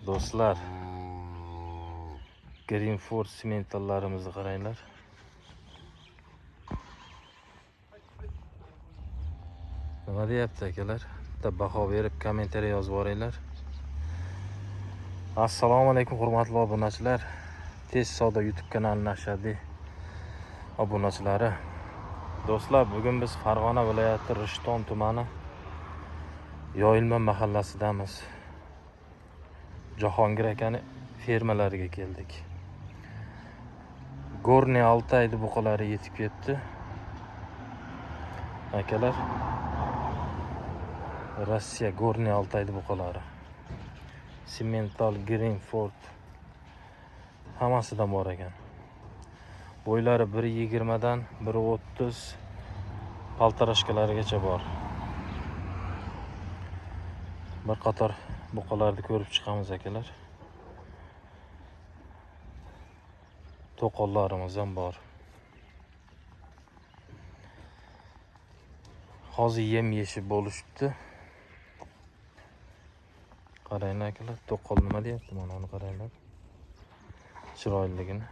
Do'stlar, Greenford simentallarimizni qaranglar. Nima deyapti akalar? Bitta baho berib kommentariy yozib yuboringlar. Assalomu alaykum hurmatli obunachilar. Tez savdo YouTube kanalining ashaddiy obunachilari. Do'stlar, bugun biz Farg'ona viloyati Rishton tumani Yoyilma mahallasidamiz. Jahongir akani fermalariga keldik. Gorniy Altaydi buqalari yetib ketdi. Akalar, Rossiya Gorniy Altaydi buqalari. Simental, Greenford hammasidan bor ekan. Bo'ylari 1.20 dan 1.30 paltarashkalarigacha bor. Bir qator buqalarni ko'rib chiqamiz akalar. To'qollarimiz ham bor. Hozir yem yeshib bo'lishibdi. Qaranglar akalar, to'qol nima deyapti, mana uni qaranglar. Chiroyliligini.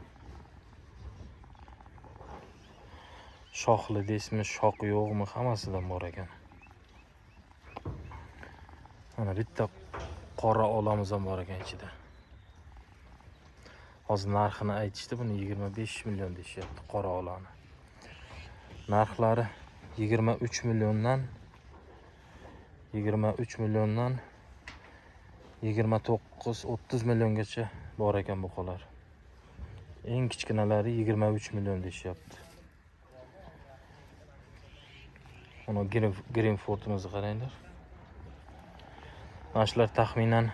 Shoxli deysizmi, shoq yo'qmi, hammasidan bor ekan. Mana bitta qora olamiz ham bor ekan ichida. Hozir narxini aytishdi, buni 25 million deyapti, qora olani. Narxlari 23 milliondan 29-30 milliongacha bor ekan buqalar. Eng kichkinalari 23 million deyapti. Mana Greenford'imizni qaranglar. Mana shular taxminan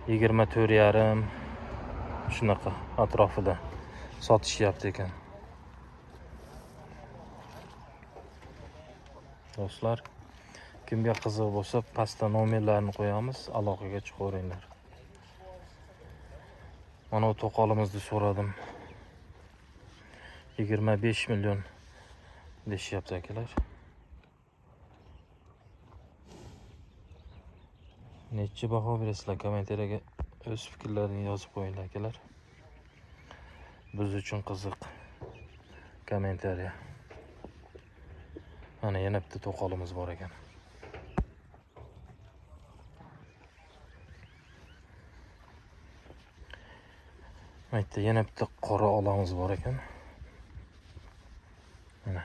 24,5 shunaqa atrofida sotishyapti ekan. Do'stlar, kimga qiziq bo'lsa, pastda nomerlarni qo'yamiz, aloqaga chiqaveringlar. Mana bu to'qolimizni so'radim. 25 million deyapti akalar. Necha baho berasizlar? Kommentariyaga o'z fikrlaringizni yozib qo'yinglar akalar. Biz uchun qiziq kommentariya. Mana yana bitta to'qolimiz bor ekan. Maytda yana bitta qora olamiz bor ekan. Mana.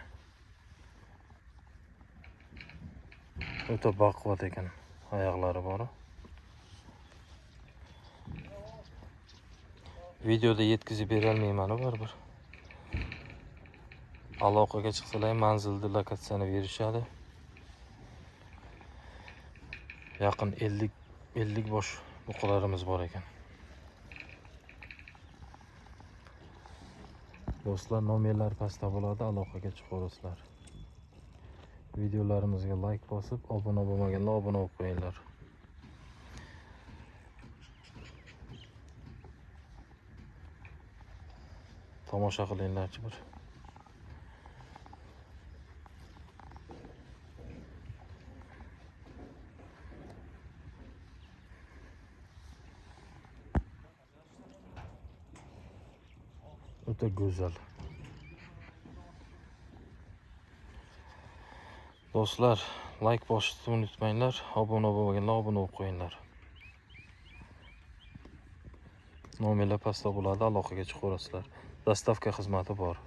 O'ta baquvvat ekan. Oyoqlari bor. Videoda yetkazib berolmayman baribir. Aloqaga chiqsalar manzilni lokatsiyani berishadi. Yaqin 50 bosh buqalarimiz bor ekan. Do'stlar, nomerlar pastda bo'ladi, aloqaga chiqaverasizlar. Videolarimizga like bosib, obuna bo'lmaganlar obuna bo'lib qo'yinglar. Tomosha qilinglarchi bir. O'ta go'zal. Do'stlar, like bosishni unutmanglar. Obuna bo'lmaganlar obuna bo'lib qo'yinglar. Nomerlar pastda bo'ladi, aloqaga chiqaverasizlar. Dostavka xizmati bor.